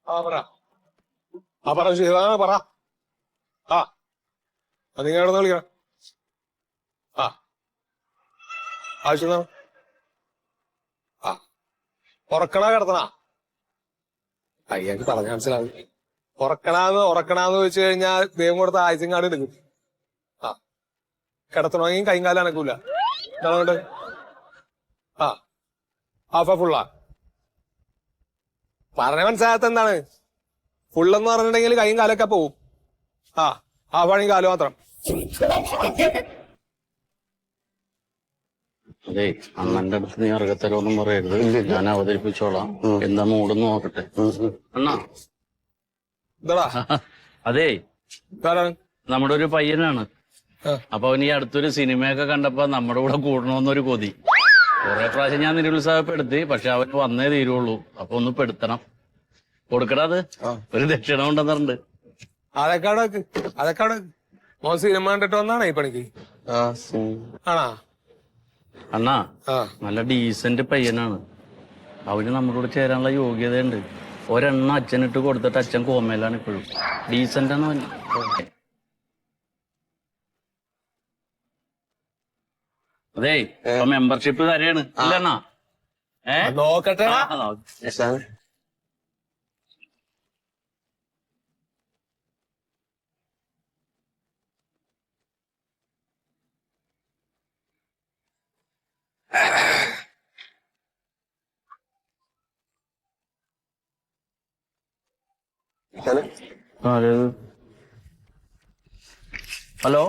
പറ പറ ശിവ പറ. ആ നിങ്ങൾ എവിടെ വിളിക്കണം? ആ ആവശ്യം ആ ഉറക്കണ കിടത്തണ? അയ്യക്ക് പറഞ്ഞ മനസ്സിലാവും. ഉറക്കണാന്ന് വെച്ച് കഴിഞ്ഞാൽ ദൈവം കൊടുത്ത ആയുസും കാർഡ് എടുക്കും. ആ കിടത്തണമെങ്കിൽ കൈകാലം അനക്കൂല. എന്താണ് ആ ഹാഫ ഫുള്ളാ? പറഞ്ഞ മനസ്സിലാകത്ത എന്താണ്? ഫുള്ളെന്ന് പറഞ്ഞിട്ടുണ്ടെങ്കിൽ കൈയും കാലൊക്കെ പോവും. ആ ഹാഫാണെങ്കിൽ കാല് മാത്രം. അതെ, അണ്ണന്റെ അടുത്ത് നീ അർഹത്തരൊന്നും പറയരുത്. ഞാൻ അവതരിപ്പിച്ചോളാം. എന്താ മൂടെന്ന് നോക്കട്ടെ. അണ്ണാ എന്താടാ? അതെ, ഇതാരാണ്? നമ്മുടെ ഒരു പയ്യനാണ്. അപ്പൊ അവന് ഈ അടുത്തൊരു സിനിമയൊക്കെ കണ്ടപ്പോ നമ്മുടെ കൂടെ കൂടണമെന്നൊരു കൊതി. കുറെ പ്രാവശ്യം ഞാൻ നിരുത്സാഹപ്പെടുത്തി, പക്ഷെ അവന് വന്നേ തീരുള്ളൂ. അപ്പൊ ഒന്ന് പെടുത്തണം. കൊടുക്കണത് ഒരു ദക്ഷിണ ഉണ്ടെന്നുണ്ട്. അതൊക്കെ മോൻ സിനിമ കണ്ടിട്ട് വന്നാണേ ഈ പണിക്ക്? ആണാ? അണ്ണാ നല്ല ഡീസന്റ് പയ്യനാണ്. അവന് നമ്മളോട് ചേരാനുള്ള യോഗ്യതയുണ്ട്. ഒരെണ്ണം അച്ഛനിട്ട് കൊടുത്തിട്ട് അച്ഛൻ കോമയിലാണ് ഇപ്പോഴും. ഡീസന്റ് ആണ് അവൻ. അതെ, ഇപ്പൊ മെമ്പർഷിപ്പ് തരെയാണ് ഇല്ലണ്ണാ? നോക്കട്ടെ. ഹലോ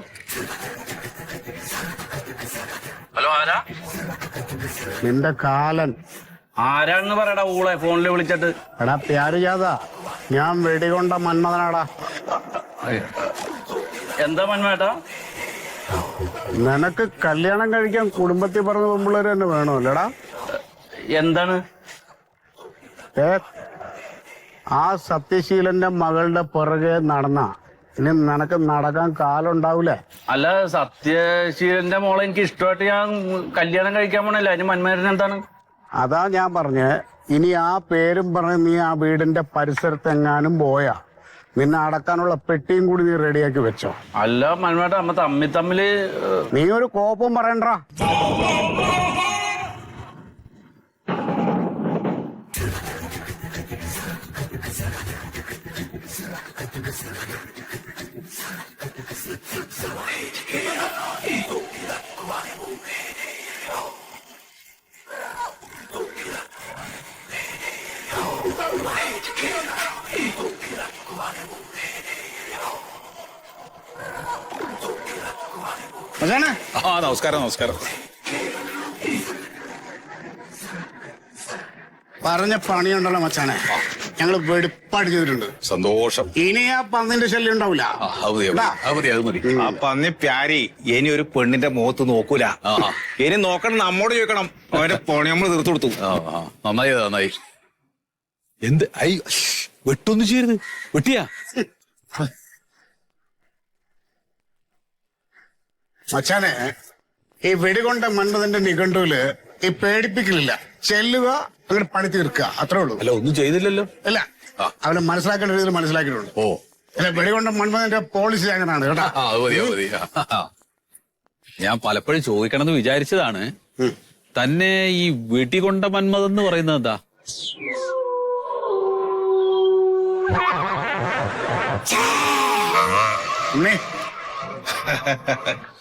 ഹലോ, ആരാ? നിന്റെ കാലൻ ആരാണെന്ന് പറയടാ ഊളെ ഫോണിൽ വിളിച്ചിട്ട്. എടാ പ്യാര് ജാതാ, ഞാൻ വെടികൊണ്ട മന്മഥനാടാ. എന്താ മന്മേട്ടാ? നിനക്ക് കല്യാണം കഴിക്കാൻ കുടുംബത്തിൽ പറഞ്ഞ പെമ്പിള്ളേര് തന്നെ വേണോ അല്ലേടാ? എന്താണ്? ആ സത്യശീലന്റെ മകളുടെ പുറകെ നടന്ന ഇനി നിനക്ക് നടക്കാൻ കാലുണ്ടാവൂലേ? അല്ല, സത്യശീലന്റെ മോളെ എനിക്ക് ഇഷ്ടമായിട്ട് ഞാൻ കല്യാണം കഴിക്കാൻ പോണല്ലോ. അതിന് മന്മേട്ടൻ എന്താണ്? അതാ ഞാൻ പറഞ്ഞേ, ഇനി ആ പേരും പറഞ്ഞ് നീ ആ വീടിന്റെ പരിസരത്ത് എങ്ങാനും പോയാ നിന്നെ അടക്കാനുള്ള പെട്ടിയും കൂടി നീ റെഡിയാക്കി വെച്ചോ. അല്ല മന്മേട്ട, നമ്മ തമ്മില് നീ ഒരു കോപ്പും പറയണ്ടാ. നമസ്കാരം. നമസ്കാരം. പറഞ്ഞ പണിയുണ്ടല്ലോ മച്ചാനെ, ഞങ്ങള് വെടിപ്പാട് ചെയ്തിട്ടുണ്ട്. സന്തോഷം. ഇനി ആ പന്നിന്റെ ശല്യം ഉണ്ടാവില്ല. ആ പന്നി പ്യാരി ഇനി ഒരു പെണ്ണിന്റെ മുഖത്ത് നോക്കൂല. ഇനി നോക്കണം, നമ്മോട് ചോദിക്കണം. അവന്റെ പണി നമ്മൾ തീർത്തു കൊടുത്തു. നന്നായി. എന്ത് വെട്ടൊന്നും ചെയ്യരുത്. വെട്ടിയാ മച്ചാനെ, ഈ വെടികൊണ്ട മന്മഥന്റെ നിഘണ്ടുവില് ഈ പേടിപ്പിക്കലില്ല. ചെല്ലുക, അങ്ങനെ പണി തീർക്കുക, അത്രേ ഉള്ളൂ. അല്ല, ഒന്നും ചെയ്തില്ലല്ലോ. അല്ല, അവനെ മനസ്സിലാക്കേണ്ട രീതിയിൽ മനസ്സിലാക്കിയിട്ടുണ്ട്. ഓ അല്ല, വെടികൊണ്ട മന്മഥന്റെ പോളിസി അങ്ങനെയാണ് കേട്ടോ. മതി. ഞാൻ പലപ്പോഴും ചോദിക്കണമെന്ന് വിചാരിച്ചതാണ്. തന്നെ ഈ വെടികൊണ്ട മന്മഥൻ എന്ന് പറയുന്നത് എന്താ?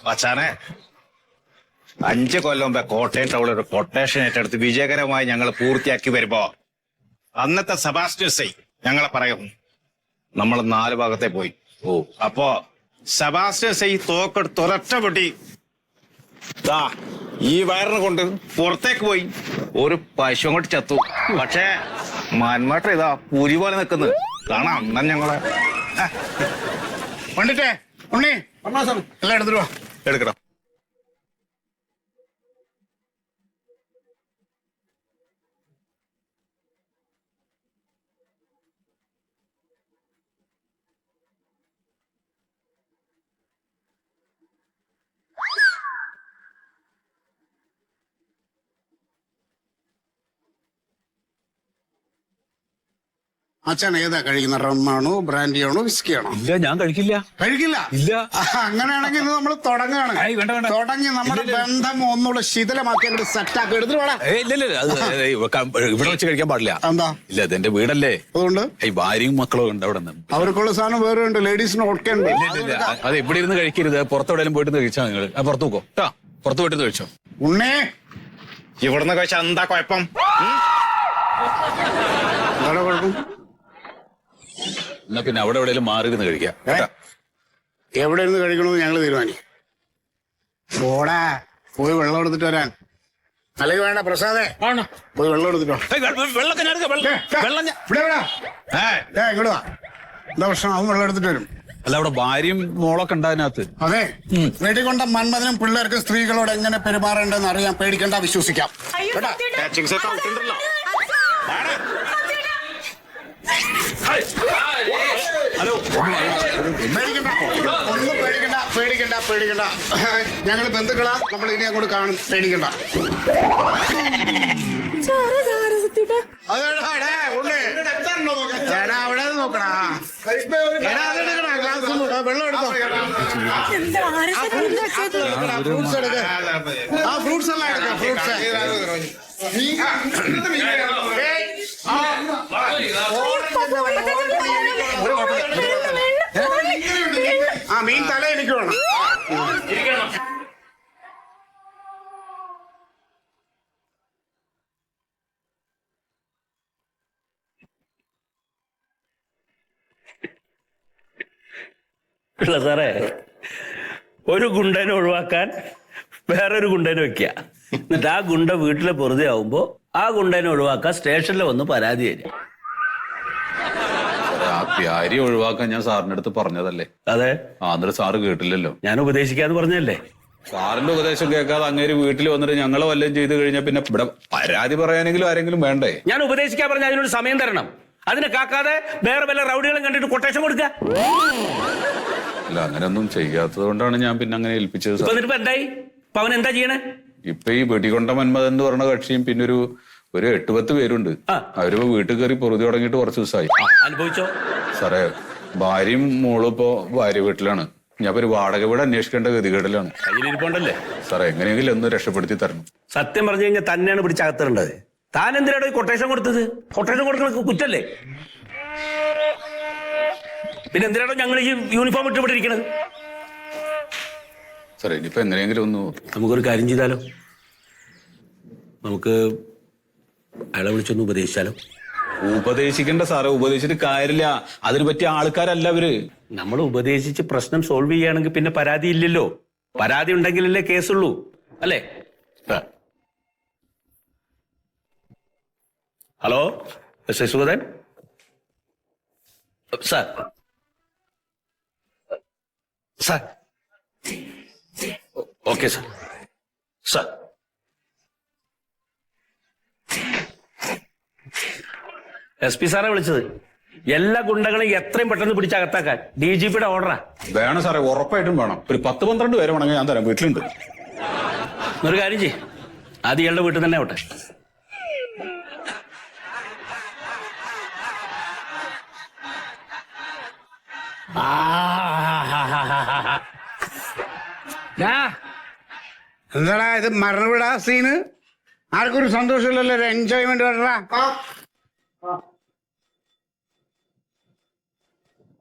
മച്ചാനെ, 5 കൊല്ലം മുമ്പേ കോട്ടയം ടൗണിൽ ഒരു കൊട്ടേഷൻ ഏറ്റെടുത്ത് വിജയകരമായി ഞങ്ങൾ പൂർത്തിയാക്കി വരുമ്പോ അന്നത്തെ സെബാസ്റ്റ്യൻ സൈ ഞങ്ങളെ പറയും നമ്മൾ 4 ഭാഗത്തെ പോയി. അപ്പോ സെബാസ്റ്റ്യൻ സൈ തോക്കെടുത്ത് ഒരൊറ്റ പൊട്ടി ഈ വയറിനെ കൊണ്ട് പുറത്തേക്ക് പോയി ഒരു പശു കൊണ്ട് ചത്തു. പക്ഷേ മന്മേട്ട ഇതാ പുരി പോലെ നിൽക്കുന്നത് കാണാം. അണ്ണൻ ഞങ്ങളെ പണ്ടിട്ടേ ഉണ്ണി എല്ലാം എടുത്തിട്ട് വാ. എടുക്കണം. അച്ഛൻ ഏതാ കഴിക്കുന്ന? റമ്മാണോ, ബ്രാൻഡിയാണോ, വിസ്കിയാണോ? ഇല്ല, ഞാൻ കഴിക്കില്ല. കഴിക്കില്ല? ഇല്ല. അങ്ങനെയാണെങ്കിൽ ഇത് നമ്മൾ തുടങ്ങുകയാണ്. തുടങ്ങി നമ്മുടെ ബന്ധം ഒന്നുകൂടെ ശിഥിലമാക്കി സെറ്റാക്കി എടുത്തിട്ട് വേണം. ഇല്ല, അത് ഇവിടെ വെച്ച് കഴിക്കാൻ പാടില്ല. എന്താ? ഇല്ല, ഇതെന്റെ വീടല്ലേ, അതുകൊണ്ട് ഈ ഭാര്യയും മക്കളും ഉണ്ട് അവിടെ നിന്ന്. അവർക്കുള്ള സാധനം വേറെ ഉണ്ട്, ലേഡീസിന് ഒക്കെ ഉണ്ട്. അത് ഇവിടെ ഇരുന്ന് കഴിക്കരുത്, പുറത്തെവിടെയും പോയിട്ട് കഴിച്ചാൽ നിങ്ങൾ. പുറത്തു പോക്കോ കേട്ടോ, പുറത്ത് പോയിട്ട് കഴിച്ചോ. ഉണ്ണേ, ഇവിടുന്ന് കഴിച്ചാൽ എന്താ കുഴപ്പം? എന്താ കുഴപ്പം? എന്നാ പിന്നെ അവിടെ എവിടെയെങ്കിലും മാറി ഇരുന്ന് കഴിക്കാം കേട്ടാ. എവിടെ ഇരുന്ന് കഴിക്കണമെന്ന് ഞങ്ങൾ തീരുമാനിക്കും. പോടാ, പോയി വെള്ളം എടുത്തിട്ട് വരാൻ. അല്ലെങ്കിൽ വേണ്ട പ്രസാദേ, പോയി വെള്ളം എടുത്തിട്ടോ. ഇങ്ങോട്ട് വാ. എന്താ പ്രശ്നം? അവൻ വെള്ളം എടുത്തിട്ട് വരും. അല്ല, അവിടെ ഭാര്യയും മോളൊക്കെ ഉണ്ട് അതിനകത്ത്. അതെ, വെടികൊണ്ട മന്മഥനും പിള്ളേർക്ക് സ്ത്രീകളോട് എങ്ങനെ പെരുമാറേണ്ടെന്ന് അറിയാൻ. പേടിക്കണ്ട, വിശ്വസിക്കാം. പേടിക്കണ്ട. ഞങ്ങൾ ബന്ധുക്കളാ, നമ്മൾ ഇനി അങ്ങോട്ട് കാണും. പേടിക്കണ്ട. അവിടെ നോക്കടാ, വെള്ളം എടുത്തോ. ഫ്രൂട്ട്സ് എടുക്ക, ആ ഫ്രൂട്ട്സ് എല്ലാം എടുക്കാം. ഫ്രൂട്ട്സ് ആ മീൻ തല എനിക്ക് വേണം. സാറേ, ഒരു ഗുണ്ടനെ ഒഴിവാക്കാൻ വേറൊരു ഗുണ്ടനെ വെക്കുക. എന്നിട്ട് ആ ഗുണ്ട വീട്ടിലെ വെറുതെ ആവുമ്പോ ആ ഗുണ്ടനെ ഒഴിവാക്കാൻ സ്റ്റേഷനിൽ വന്ന് പരാതി തരിക. ആ പ്യാരി ഒഴിവാക്കാൻ ഞാൻ സാറിന്റെ അടുത്ത് പറഞ്ഞതല്ലേ. അതെ, ആന്ധ്ര സാറ് കേട്ടില്ലല്ലോ. ഞാൻ ഉപദേശിക്കാന്ന് പറഞ്ഞല്ലേ. സാറിന്റെ ഉപദേശം കേൾക്കാതെ അങ്ങേര് വീട്ടിൽ വന്നിട്ട് ഞങ്ങളെ വല്ലതും ചെയ്ത് കഴിഞ്ഞാൽ പിന്നെ ഇവിടെ പരാതി പറയാനെങ്കിലും ആരെങ്കിലും വേണ്ടേ? ഞാൻ ഉപദേശിക്കാൻ പറഞ്ഞ അതിനൊരു സമയം തരണം. അതിനെ കാക്കാതെ വേറെ വല്ല റൗഡികളും കണ്ടിട്ട് കൊട്ടേഷൻ കൊടുക്കുക. അല്ല, അങ്ങനെയൊന്നും ചെയ്യാത്തത് കൊണ്ടാണ് ഞാൻ പിന്നെ അങ്ങനെ ഏൽപ്പിച്ചത്. എന്നിട്ട് എന്തായി? ഇപ്പൊ അവൻ എന്താ ചെയ്യണേ? ഇപ്പൊ ഈ വെടികൊണ്ട മന്മഥൻ എന്ന് പറഞ്ഞ കക്ഷിയും പിന്നെ ഒരു 8-10 പേരുണ്ട്. അവരിപ്പോ വീട്ടിൽ കയറി പൊറുതി തുടങ്ങിയിട്ട് കുറച്ച് ദിവസമായി. അനുഭവിച്ചോ? സാറേ, ഭാര്യയും മോളും ഇപ്പോ ഭാര്യ വീട്ടിലാണ്. ഞാൻ ഒരു വാടക വീട് അന്വേഷിക്കേണ്ട ഗതികേടിലാണ്. കയ്യിലിരിപ്പുണ്ടല്ലേ സാറേ, എങ്ങനെയെങ്കിലും ഒന്ന് രക്ഷപ്പെടുത്തി തരണം. സത്യം പറഞ്ഞു കഴിഞ്ഞാൽ തന്നെയാണ് പിടിച്ചകത്തിടേണ്ടത്. താൻ എന്തിനാണ് ഈ കൊട്ടേഷൻ കൊടുത്തത്? കൊട്ടേഷൻ കൊടുക്കണ കുറ്റല്ലേ? പിന്നെ എന്തിനാണോ ഞങ്ങൾ ഈ യൂണിഫോം ഇട്ട് ഇവിടെ ഇരിക്കണത്? സാറേ, ഇനിയിപ്പോ എങ്ങനെയെങ്കിലും ഒന്ന് നമുക്കൊരു കാര്യം ചെയ്താലോ? നമുക്ക് അയാളെ വിളിച്ചൊന്ന് ഉപദേശിച്ചാലോ? ഉപദേശിക്കണ്ട സാറേ, ഉപദേശിച്ചിട്ട് കാര്യമില്ല. അതിന് പറ്റിയ ആൾക്കാരല്ല അവര്. നമ്മൾ ഉപദേശിച്ച് പ്രശ്നം സോൾവ് ചെയ്യുകയാണെങ്കിൽ പിന്നെ പരാതി ഇല്ലല്ലോ. പരാതി ഉണ്ടെങ്കിലല്ലേ കേസുള്ളൂ, അല്ലേ? Hello, S I Sugathan sir. Sir, okay sir. Sir, SP സാറെ വിളിച്ചത്. എല്ലാ ഗുണ്ടകളെയും എത്രയും പെട്ടെന്ന് പിടിച്ചകത്താക്കാൻ DGPയുടെ ഓർഡറാ. വേണം സാറേ, ഉറപ്പായിട്ടും വേണം. ഒരു 10-12 പേരെ വേണമെങ്കിൽ ഞാൻ തരാം, വീട്ടിലുണ്ട്. ഒരു കാര്യം ചെയ്യ്, ആദ്യം ഇയാളുടെ വീട്ടിൽ തന്നെ ആവട്ടെ. എന്താടാ ഇത്? മരണവിടാ സീന്. ആർക്കൊരു സന്തോഷമില്ലല്ലോ, ഒരു എൻജോയ്മെന്റ് വരടാ.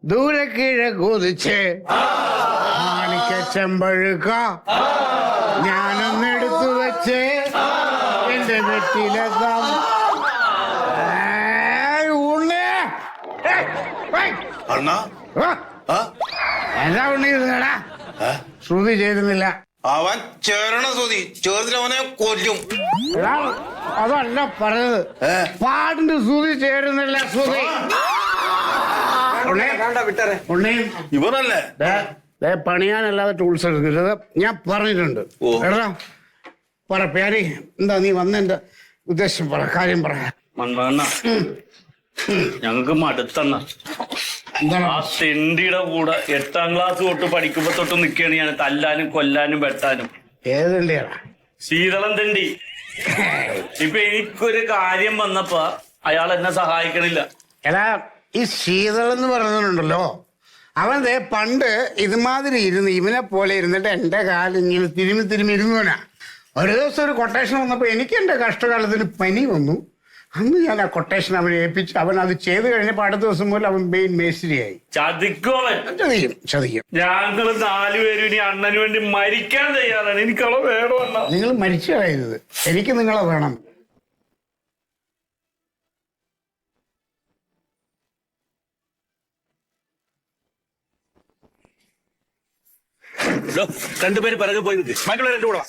ദൂരെ കീഴെ കുതിച്ച് മാണിക്ക ചെമ്പഴുക്ക ഞാനൊന്നെടുത്തു വെച്ച് എന്റെ വെട്ടിലെത്താം. എന്താ ഉണ്ണിടാ? ശ്രുതി ചേരുന്നില്ല. അവൻ ചേരണ സുതി ചേർത്തിട്ട് അവനെ കൊല്ലും. അതല്ല പറഞ്ഞത്, പാടിന്റെ ശ്രുതി ചേരുന്നില്ല. ശ്രുതി ഇവനല്ലേ പണിയാനല്ലാതെ ടൂൾസ് എടുക്കരുത്, ഞാൻ പറഞ്ഞിട്ടുണ്ട്. എടാ പറ പ്യാരി, എന്താ നീ വന്നെന്റെ ഉദ്ദേശം പറ, കാര്യം പറ. ഞങ്ങൾക്ക് മടുത്തന്ന ആ തെണ്ടിയുടെ കൂടെ 8ാം ക്ലാസ് തൊട്ട് പഠിക്കുമ്പോ തൊട്ട് നിൽക്കുകയാണ് ഞാൻ, തല്ലാനും കൊല്ലാനും വെട്ടാനും. ഏത് തെണ്ടിയാടാ? ശീതളം തെണ്ടി. ഇപ്പൊ എനിക്കൊരു കാര്യം വന്നപ്പോ അയാൾ എന്നെ സഹായിക്കണില്ല. എടാ ഈ ശീതൾ എന്ന് പറയുന്നുണ്ടല്ലോ, അവൻ ദേ പണ്ട് ഇതുമാതിരി ഇരുന്ന് ഇവനെ പോലെ ഇരുന്നിട്ട് എൻ്റെ കാലിങ്ങനെ തിരുമ്മി ഇരുന്നവനാ. ഒരു ദിവസം ഒരു കൊട്ടേഷൻ വന്നപ്പോൾ എനിക്ക് എൻ്റെ കഷ്ടകാലത്തിന് പനി വന്നു. അന്ന് ഞാൻ ആ കൊട്ടേഷൻ അവനെ ഏൽപ്പിച്ച് അവൻ അത് ചെയ്ത് കഴിഞ്ഞപ്പോൾ അടുത്ത ദിവസം മുതൽ അവൻ മെയിൻ മേസ്ത്രിയായി. ചതിക്കും. ഞങ്ങൾ 4 പേരും ഇനി അണ്ണന് വേണ്ടി മരിക്കാൻ തയ്യാറാണ്. എനിക്കളെ വേണം. നിങ്ങൾ മരിച്ചു കളയരുത്, എനിക്ക് നിങ്ങളെ വേണം. രണ്ടുപേര് പിറകെ പോയി മക്കളെ രണ്ടു കൂടെ.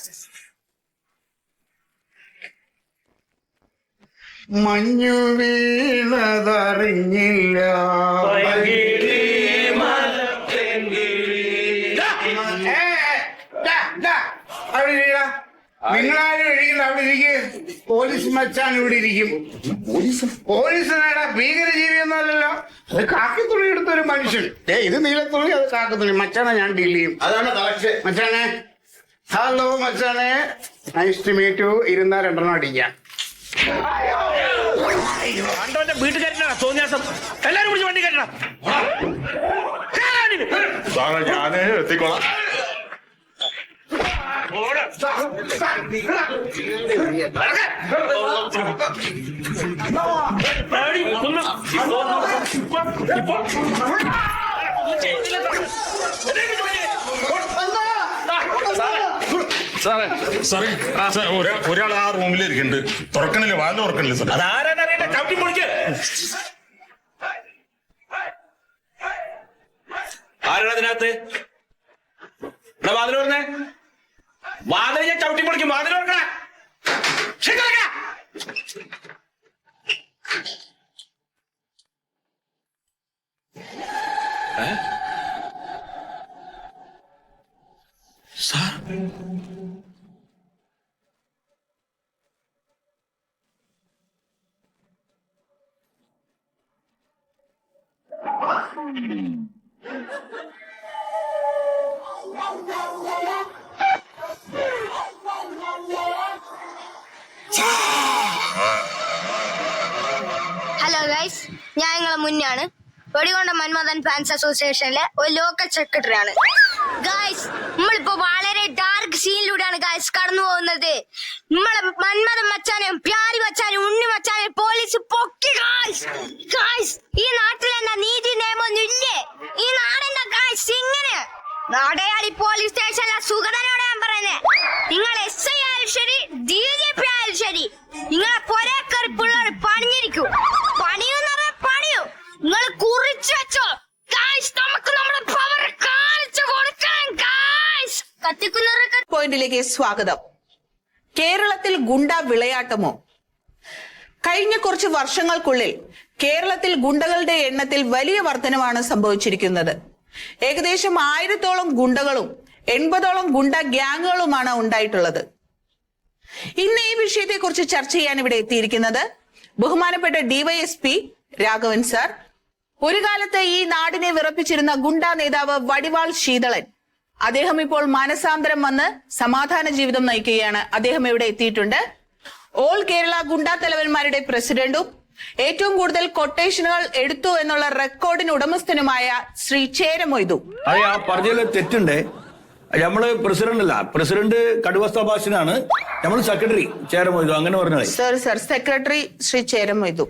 മഞ്ഞു വീണതറിഞ്ഞില്ല, നിങ്ങളാരും ഇരിക്കില്ല, അവിടെ ഇരിക്കും. പോലീസ് മച്ചാൻ ഇവിടെ ഇരിക്കും. പോലീസിനാടാ ഭീകരജീവിയൊന്നുമല്ലല്ലോ, അത് കാക്കിത്തുണി എടുത്തൊരു മനുഷ്യൻ. ഇത് നീലത്തുണി, അത് കാക്കത്തുണി. മച്ചാനെ ഞാൻ ഡീൽ ചെയ്യും. അതാണ് മച്ചാനെ. ഹലോ മച്ചാനെ, നൈസ് ടു മീറ്റ് യു. ഇരുന്നാ 2 എണ്ണം അടിക്കാം. വീട്ടിൽ കയറ്റണം തോന്നിയാസം. എല്ലാരും കൂടി വണ്ടി കയറ്റണം. ഞാന് എത്തിക്കോളാം. ഒരാൾ ആ റൂമിൽ ഇരിക്കുന്നുണ്ട്. തുറക്കണില്ല, വാതിൽ തുറക്കണില്ല സാർ. അതാരാന്നറിയട്ടെ, ചവിട്ടി പൊളിക്ക്. ആരാണ് അതിനകത്ത്? വാതിൽ തുറന്നേ. വാതിൽ ഞാൻ ചവിട്ടി പൊളിക്കും. വാതിൽ തുറക്കണേ. സാർ ഹലോ ഗൈസ്, ഞാൻ നിങ്ങളെ മുന്നാണ്. വെടികൊണ്ട മന്മഥൻ ഫാൻസ് അസോസിയേഷനിലെ ഒരു ലോക്കൽ സെക്രട്ടറി ആണ്. ഗൈസ്, നമ്മളിപ്പോ വളരെ ഡാർക്ക് സീനിലൂടെയാണ് ഗൈസ് കടന്നു പോകുന്നത്. നമ്മളെ മന്മഥൻ മച്ചാനും പ്യാരി മച്ചാനും ഉണ്ണി മച്ചാനും പോലീസ് പൊക്കി. ഗൈസ്, ഈ നാട്ടിൽ എന്താ നീതി നിയമൊന്നും ഇല്ലേ? ഈ നാടെന്താ ഗൈസ് ഇങ്ങനെ? നാടയാളി പോലീസ് സ്റ്റേഷനിലെ സുഗതനോട് ഞാൻ പറയുന്നത്, നിങ്ങൾ SI ആയാലും ശരി, DGP ആയാലും ശരി, നിങ്ങളെ പൊരേ കയറി പിള്ളേർ പണിഞ്ഞിരിക്കും. പണിയെന്ന് പറഞ്ഞാൽ പണിയോ, നിങ്ങൾ കുറിച്ച് വെച്ചോ. ഗൈസ്, നമുക്ക് നമ്മുടെ പവർ കാണിച്ചു കൊടുക്കണം. ഗൈസ്, കത്തിക്കുന്നവർക്ക് പോയിന്റിലേക്ക് സ്വാഗതം. കേരളത്തിൽ ഗുണ്ട വിളയാട്ടമോ? കഴിഞ്ഞ കുറച്ച് വർഷങ്ങൾക്കുള്ളിൽ കേരളത്തിൽ ഗുണ്ടകളുടെ എണ്ണത്തിൽ വലിയ വർധനമാണ് സംഭവിച്ചിരിക്കുന്നത്. ഏകദേശം 1000-ഓളം ഗുണ്ടകളും 80ഓളം ഗുണ്ട ഗ്യാങ്ങുകളുമാണ് ഉണ്ടായിട്ടുള്ളത്. ഇന്ന് ഈ വിഷയത്തെക്കുറിച്ച് ചർച്ച ചെയ്യാൻ ഇവിടെ എത്തിയിരിക്കുന്നത് ബഹുമാനപ്പെട്ട DYSP രാഘവൻ സാർ, ഒരു കാലത്ത് ഈ നാടിനെ വിറപ്പിച്ചിരുന്ന ഗുണ്ട നേതാവ് വടിവാൾ ശീതളൻ. അദ്ദേഹം ഇപ്പോൾ മാനസാന്തരം വന്ന് സമാധാന ജീവിതം നയിക്കുകയാണ്. അദ്ദേഹം ഇവിടെ എത്തിയിട്ടുണ്ട്. ഓൾ കേരള ഗുണ്ട തലവന്മാരുടെ പ്രസിഡന്റും ഏറ്റവും കൂടുതൽ കൊട്ടേഷനുകൾ എടുത്തു എന്നുള്ള റെക്കോർഡിന് ഉടമസ്ഥനുമായ ശ്രീ ചേരമൊയ്തു. അതെ, ആ പറഞ്ഞതിൽ തെറ്റുണ്ട്. നമ്മള് പ്രസിഡന്റ് അല്ല, പ്രസിഡന്റ് കടുവ സഭാഷനാണ്, നമ്മൾ സെക്രട്ടറി ചേരമൊയ്തു, അങ്ങനെ പറഞ്ഞാൽ. Sir secretary Shri Cheramoythu.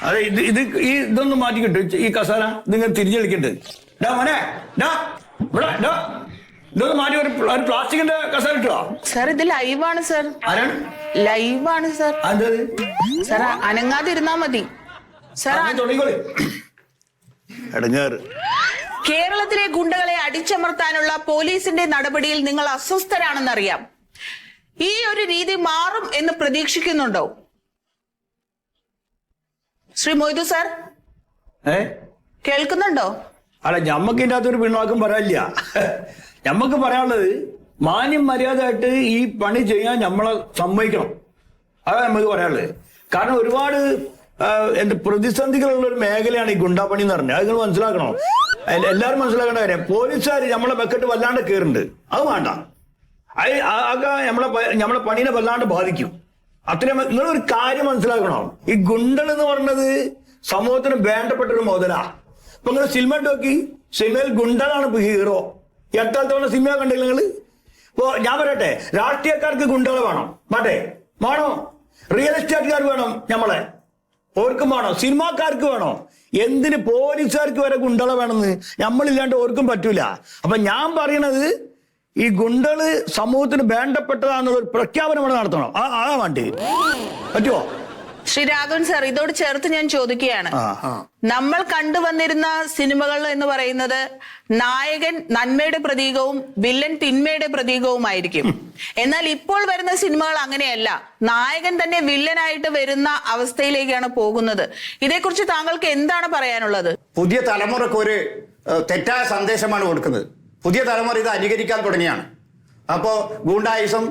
അതെ, ഇതൊന്നും മാറ്റി കിട്ടും. ഈ കസാല നിങ്ങൾ തിരിഞ്ഞു കളിക്കണ്ട്. ഇതൊന്നും മാറ്റി ഒരു പ്ലാസ്റ്റിക്കിന്റെ കസാല ഇട്ടോ. സർ, ഇത് ലൈവാണ് സർ. ആരാണ്? ലൈവാണ് സർ. സർ, അനങ്ങാതിരുന്നാ മതി സർ. തുടങ്ങിക്കോളി. എടങ്ങേറ്. കേരളത്തിലെ ഗുണ്ടകളെ അടിച്ചമർത്താനുള്ള പോലീസിന്റെ നടപടിയിൽ നിങ്ങൾ അസ്വസ്ഥരാണെന്നറിയാം. ഈ ഒരു രീതി മാറും എന്ന് പ്രതീക്ഷിക്കുന്നുണ്ടോ ശ്രീ മൊയ്തു സാർ? കേൾക്കുന്നുണ്ടോ? അല്ല, ഞമ്മക്ക് ഇതിന്റെ അകത്തൊരു പിണ്ണാക്കും പറയാനില്ല. ഞമ്മക്ക് പറയാനുള്ളത്, മാന്യം മര്യാദയായിട്ട് ഈ പണി ചെയ്യാൻ നമ്മളെ സമ്മതിക്കണം. അതാണ് നമുക്ക് പറയാനുള്ളത്. കാരണം ഒരുപാട് പ്രതിസന്ധികളുള്ള ഒരു മേഖലയാണ് ഈ ഗുണ്ടാപ്പണി എന്ന് പറഞ്ഞാൽ. അത് നിങ്ങൾ മനസ്സിലാക്കണം. എല്ലാവരും മനസ്സിലാക്കേണ്ട കാര്യം, പോലീസുകാർ നമ്മളെ ബക്കറ്റ് വല്ലാണ്ട് കയറുന്നുണ്ട്. അത് വേണ്ട. അത് നമ്മളെ പണീനെ വല്ലാണ്ട് ബാധിക്കും. അത്രയും നിങ്ങളൊരു കാര്യം മനസ്സിലാക്കണം. ഈ ഗുണ്ടകൾ എന്ന് പറഞ്ഞത് സമൂഹത്തിന് വേണ്ടപ്പെട്ട ഒരു മുതലാ. ഇപ്പൊ നിങ്ങൾ സിനിമ നോക്കി, സിനിമയിൽ ഗുണ്ടകളാണ് ഇപ്പൊ ഹീറോ. എട്ടാമത്തെ സിനിമ കണ്ടില്ല നിങ്ങള്? ഇപ്പൊ ഞാൻ പറയട്ടെ, രാഷ്ട്രീയക്കാർക്ക് ഗുണ്ടകൾ വേണം, വേണോ? റിയൽ എസ്റ്റേറ്റുകാർ വേണം, നമ്മളെ ഓർക്കും വേണോ? സിനിമാക്കാർക്ക് വേണോ? എന്തിന് പോലീസുകാർക്ക് വരെ ഗുണ്ടകളെ വേണമെന്ന് നമ്മളില്ലാണ്ട് ഓർക്കും പറ്റൂല. അപ്പൊ ഞാൻ പറയണത്, ഈ ഗുണ്ടകള് സമൂഹത്തിന് വേണ്ടപ്പെട്ടതാണെന്നുള്ള ഒരു പ്രഖ്യാപനം നടത്തണം. അതാ വേണ്ടി പറ്റുമോ? ശ്രീ രാഘവൻ സാർ, ഇതോട് ചേർത്ത് ഞാൻ ചോദിക്കുകയാണ്, നമ്മൾ കണ്ടുവന്നിരുന്ന സിനിമകൾ എന്ന് പറയുന്നത് നായകൻ നന്മയുടെ പ്രതീകവും വില്ലൻ തിന്മയുടെ പ്രതീകവുമായിരിക്കും. എന്നാൽ ഇപ്പോൾ വരുന്ന സിനിമകൾ അങ്ങനെയല്ല, നായകൻ തന്നെ വില്ലനായിട്ട് വരുന്ന അവസ്ഥയിലേക്കാണ് പോകുന്നത്. ഇതേക്കുറിച്ച് താങ്കൾക്ക് എന്താണ് പറയാനുള്ളത്? പുതിയ തലമുറക്ക് ഒരു തെറ്റായ സന്ദേശമാണ് കൊടുക്കുന്നത്. പുതിയ തലമുറ ഇത് അനുകരിക്കാൻ തുടങ്ങിയാണ്. അപ്പോ ഗൂണ്ടായിസം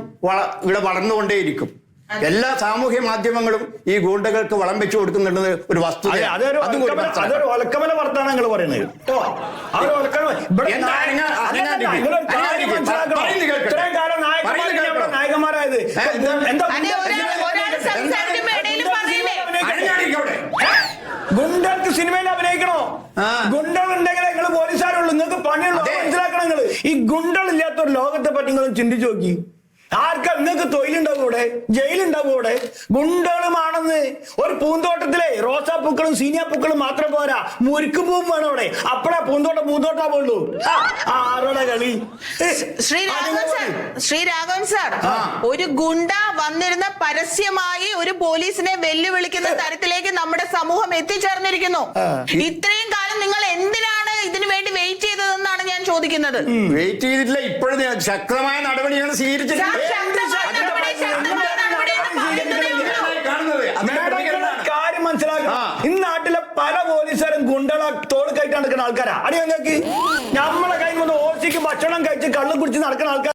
ഇവിടെ വളർന്നുകൊണ്ടേയിരിക്കും. എല്ലാ സാമൂഹ്യ മാധ്യമങ്ങളും ഈ ഗൂണ്ടകൾക്ക് വളം വെച്ചു കൊടുക്കുന്നുണ്ടെന്ന് ഒരു വസ്തുത. അതൊരു ഒലക്കമല വർത്താനങ്ങൾ പറയുന്നത്. നായകന്മാരായത് ഗുണ്ടർക്ക് സിനിമയിൽ അഭിനയിക്കണോ? ഗുണ്ടകളുണ്ടെങ്കിൽ നിങ്ങൾ പോലീസുകാരുള്ളൂ, നിങ്ങൾക്ക് പണിയുള്ളൂ, മനസ്സിലാക്കണം. നിങ്ങൾ ഈ ഗുണ്ടകളില്ലാത്ത ഒരു ലോകത്തെ പറ്റി നിങ്ങൾ ചിന്തിച്ചു നോക്കി. ആർക്കാ നിങ്ങൾക്ക് തൊഴിലുണ്ടാവും ഇവിടെ, ജയിലുണ്ടാവും ഇവിടെ. ഗുണ്ടകളുമാണെന്ന് ഒരു പൂന്തോട്ടത്തിലെ റോസാപ്പൂക്കളും സീനിയാപ്പൂക്കളും മാത്രം പോരാ, മുരുക്ക് പൂവും വേണം അവിടെ. അപ്പഴാ പൂന്തോട്ടാവുള്ളൂ. ആരോടെ കളി? ശ്രീ രാഘവൻ സാർ, ഒരു ഗുണ്ട വന്നിരുന്ന പരസ്യമായി ഒരു പോലീസിനെ വെല്ലുവിളിക്കുന്ന തരത്തിലേക്ക് നമ്മുടെ സമൂഹം എത്തിച്ചേർന്നിരിക്കുന്നു. ഇത്രയും കാലം നിങ്ങൾ എന്തിനാണ് ഇതിനു വേണ്ടി വെയിറ്റ് ചെയ്തതെന്നാണ് ഞാൻ ചോദിക്കുന്നത്. വെയിറ്റ് ചെയ്തിട്ടില്ല, ഇപ്പോഴും ശക്തമായ നടപടിയാണ് സ്വീകരിച്ചത്. കാര്യം മനസ്സിലാക്കണം. ഈ നാട്ടിലെ പല പോലീസുകാരും ഗുണ്ടകളെ തോൾ കയറ്റി നടക്കുന്ന ആൾക്കാരാ. അടിയോ നോക്കി, നമ്മളെ കയ്യിൽ നിന്ന് ഓസിക്ക് ഭക്ഷണം കഴിച്ച് കള്ളും കുടിച്ച് നടക്കുന്ന ആൾക്കാർ.